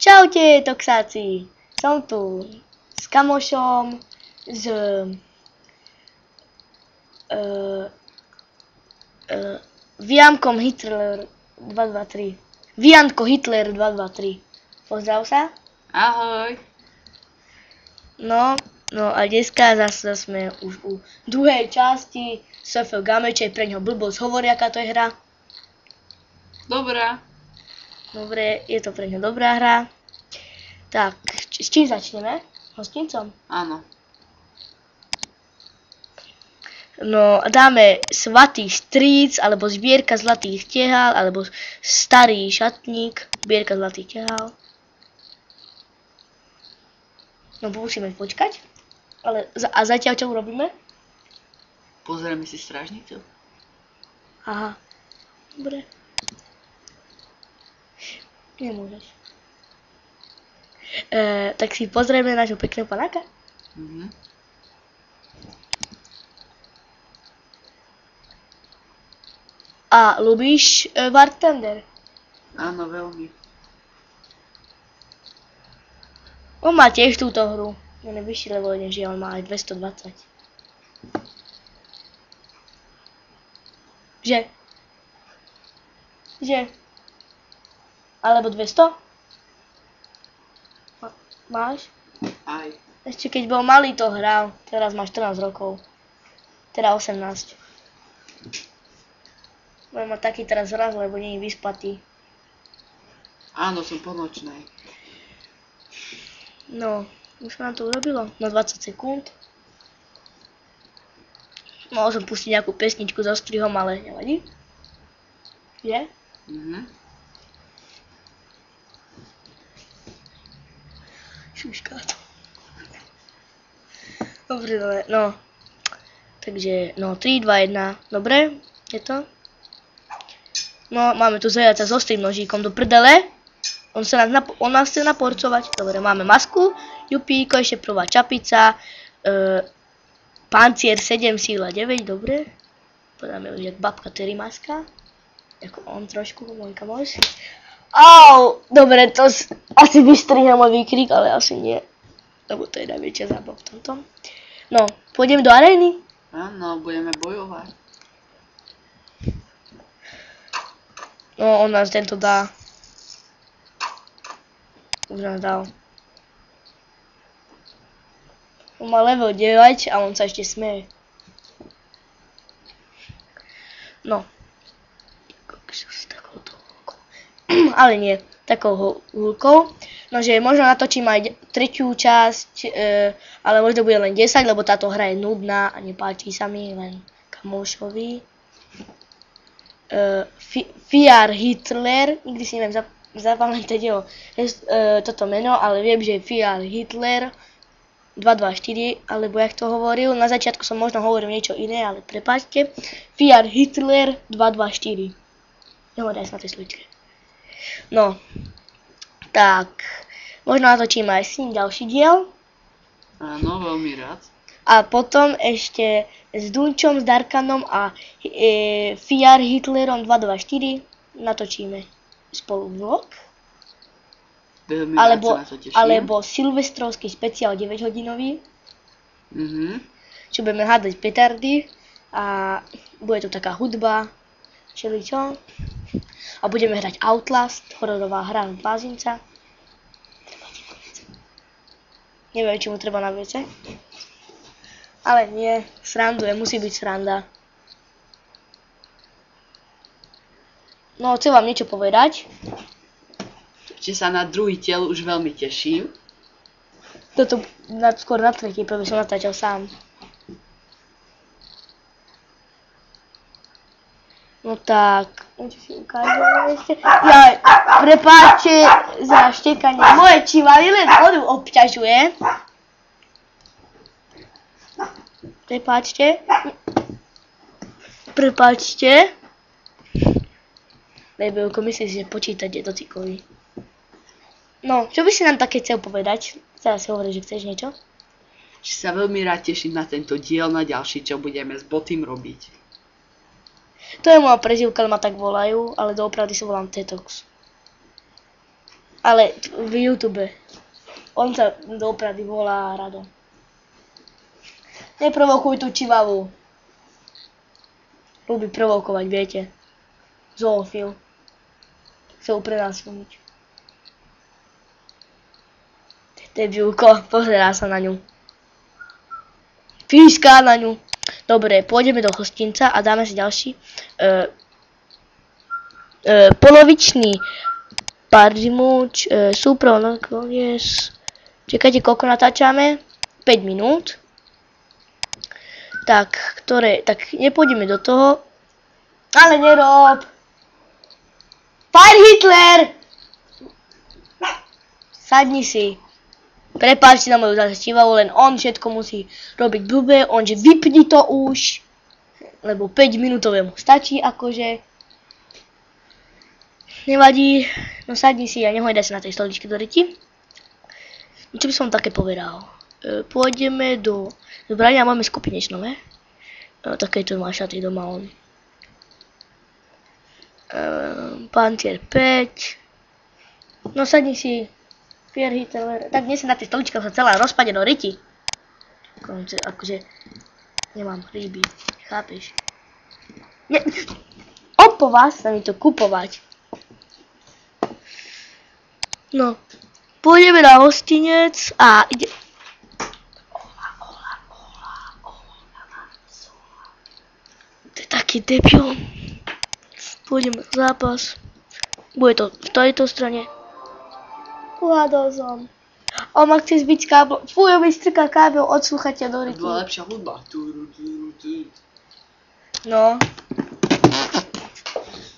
Čaute, toxáci. Som tu s kamošom, s Viankom Hitler 223. Vianko Hitler 223. Pozdrav sa. Ahoj. No a dneska zase sme už u druhej časti SF Gamečej, pre ňo blbosť hovorí, aká to je hra. Dobrá. Dobre, je to pre ňo dobrá hra. Tak, s čím začneme? Hostincom? Áno. No, dáme Svatý stríc, alebo Zbierka zlatých tehál, alebo Starý šatník, Zbierka zlatých tehál. No, musíme počkať. Ale a zatiaľ čo urobíme? Pozrieme si strážnicu. Aha. Dobre. Nemôžeš. Tak si pozrieme nášho pekného panáka. A ľubíš War Thunder? Áno, veľmi. On má tiež túto hru. On je vyšší level, než on má aj 220. Že? Alebo 200? Máš? Aj. Ešte keď bol malý to hral, teraz má 14 rokov. Teda 18. Bude mať taký teraz raz, lebo nie je vyspatý. Áno, som po nočnej. No, už sa nám to urobilo. Na 20 sekúnd. Mohol som pustiť nejakú pesničku so strihom, ale nevadí. Je? Šušká to. Dobre, no. Takže, no, 3, 2, 1. Dobre, je to? No, máme tu zajaca s ostrým nožíkom do prdele. On nás chce naporcovať. Dobre, máme masku, jupíko, ešte prvá čapica, pancier 7, síla 9, dobre. Podáme už jak babka Terry maska. Jako on trošku, môj kamoš. Au, dobre, to asi vystrihne môj výkrik, ale asi nie. Lebo to je najväčšia zábava v tomto. No, pôjdeme do arény? Áno, budeme bojovať. No, on nás tento dá. Už nás dal. On má level 9 a on sa ešte smeje. No. Ale nie, takou húlkou. Nože možno natočím aj tretiu časť, ale možno bude len 10, lebo táto hra je nudná a nepáči sa mi, len kamošovi. VR Hitler, nikdy si neviem zapamätať jeho toto meno, ale viem, že je VR Hitler 224, alebo jak to hovoril. Na začiatku som možno hovoril niečo iné, ale prepáčte. VR Hitler 224. Nehodaj sa na tej slučke. No, tak, možno natočím aj s ním ďalší diel. Áno, veľmi rád. A potom ešte s Dunčom, s Darkanom a VR Hitlerom 224 natočíme spolu vlog. Veľmi rád sa na to teším. Alebo silvestrovský špeciál 9-hodinový. Čo budeme hádať petardy a bude to taká hudba, čeličo. A budeme hrať Outlast, hororová hra na blázinca. Neviem, či mu treba na WC. Ale nie, sranduje, musí byť sranda. No, chcem vám niečo povedať. Že sa na druhý diel už veľmi teším. Toto skôr na tretí, prvé som natáčal sám. No tak, čo si ukážeme ešte. Jaj, prepáčte za štekanie. Moje čivali len vodu obťažuje. Prepáčte. Nebojko, myslíš, že počítať je docikový. No, čo by si nám také chcel povedať? Teraz si hovoríš, že chceš niečo? Že sa veľmi rád teším na tento diel, na ďalší, čo budeme s Botým robiť. To je moja prezývka, ma tak volajú, ale doopravdy sa volám Tetox. Ale v YouTube. On sa doopravdy volá Rado. Neprovokuj tú čivavu. Ľubí provokovať, viete. Zoofil. Chce uprenásledniť. Debilko, pozerá sa na ňu. Píská na ňu. Dobre, pôjdeme do hostinca a dáme si ďalší. Polovičný pardimúč, súprav nakoniec. Čakajte, koľko natáčame? 5 minút. Tak, tak nepôjdeme do toho. Ale nerob! Fire Hitler! Sadni si. Prepáčte na moju zaštivavu, len on všetko musí robiť blbé, onže vypni to už. Lebo 5 minútovému stačí, akože. Nevadí, no sadni si a nehojdaj sa na tej stoličke do ryti. Čo by som také povedal? Pôjdeme do zbrania, máme skupinečné, ne? Takéto má šaty doma on. Pantier 5. No sadni si. Fire Hitler. Tak dnes sa na tej stoličke sa celá rozpade do ryti. Akože nemám ryby. Chápeš? Opo vás sa mi to kupovať. No. Pôjdeme na hostinec a ide... To je taký debil. Pôjdeme na zápas. Bude to v tejto strane. Uhádol som. On ma chce zbiť kábel. Fuj, on mi strká kábel od sluchatia do ryti. Bola lepšia hudba. No.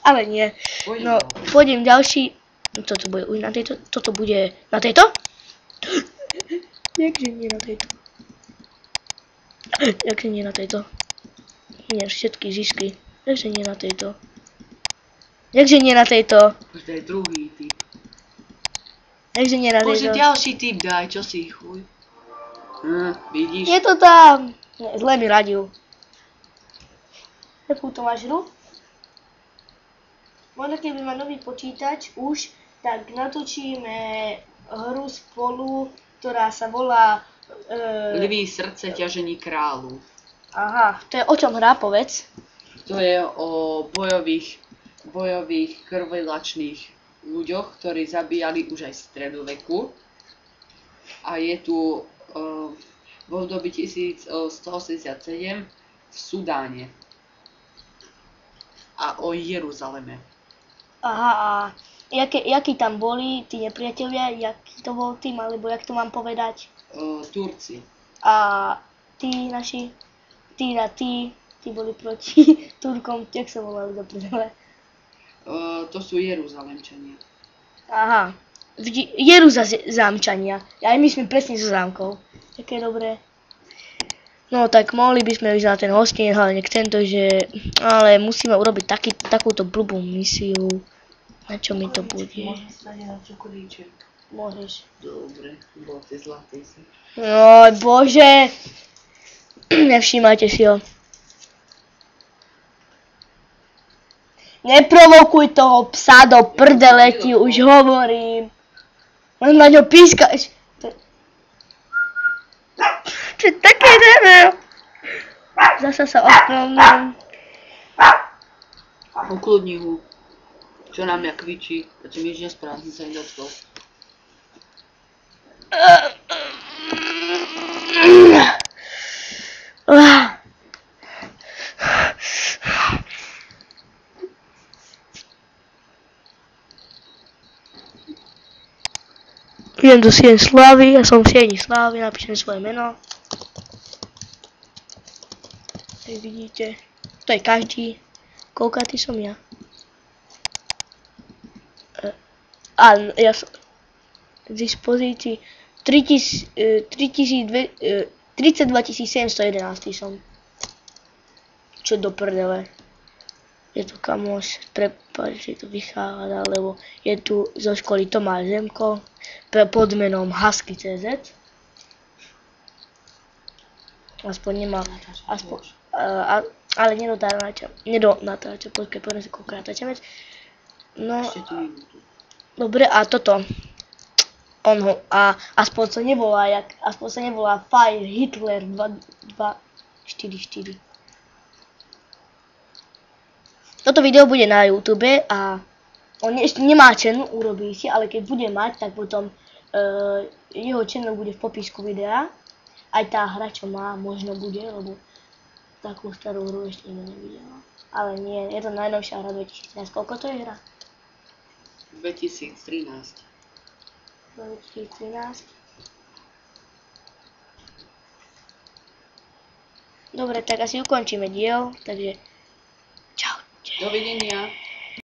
Ale nie. No, pôjdem ďalší. Toto bude už na tejto. Toto bude na tejto? Jakže nie na tejto. Jakže nie na tejto. Nie, všetky zisky. Jakže nie na tejto. Jakže nie na tejto. To je druhý typ. Takže nie na tejto. Bože, ďalší typ daj, čo si chuj. Vidíš? Je to tam. Zle mi radil. Akú to máš hru? Možno keby má nový počítač už, tak natočíme hru spolu, ktorá sa volá... Lví srdce ťažení kráľu. Aha, to je o čom hra, povedz? To je o bojových krvelačných ľuďoch, ktorí zabíjali už aj v stredoveku. A je tu v období 1187 v Sudáne. A o Jeruzaleme. Aha, a jakí tam boli tí nepriatelia, jaký to bol tým, alebo jak to mám povedať? Turci. A tí naši, tí boli proti Turkom, jak sa volali do prdele? To sú Jeruzalemčania. Aha, Jeruzalemčania. Ja my sme presne zo zámkov. Také dobré. No tak mohli by sme ísť na ten hostinec, hlavne k tento, že... Ale musíme urobiť takúto blbú misiu. Na čo mi to bude? Môžem sa na čokolíček. Môžeš. Dobre, bol ty zlatý si. No bože. Nevšímajte si ho. Neprovokuj toho psa do prdele, ti už hovorím. On na ňo pískaš. To je také debil. Zasa sa ospravňujem. Ukludni ho. Čo na mňa kvičí, a ti mi nič nespravím, som sa im dotkol. Idem do Sieň Slávy, ja som v Sieni Slávy, napíšem svoje meno. Tak vidíte, to je každý. Koľkátý som ja? Ja som v dispozícii 32 711 som. Čo do prdele. Je tu kamoš, prepáč, že to vychádza, lebo je tu zo školy Tomáš Zemko pod menom Husky.cz. Aspoň nemá, ale nedonatáča, počkaj, poďme si koľko natáčame. No, dobre, a toto. On ho, a aspoň sa nevolá Fire Hitler 2244. Toto video bude na YouTube a on ešte nemá channel, urobí si, ale keď bude mať, tak potom jeho channel bude v popisku videa. Aj tá hra, čo má, možno bude, lebo takú starú hru ešte nikto nevidel. Ale nie, je to najnovšia hra 2013. Koľko to je hra? 2013. 2013. Dobre, tak asi ukončíme diel, takže čau. Dovidenia.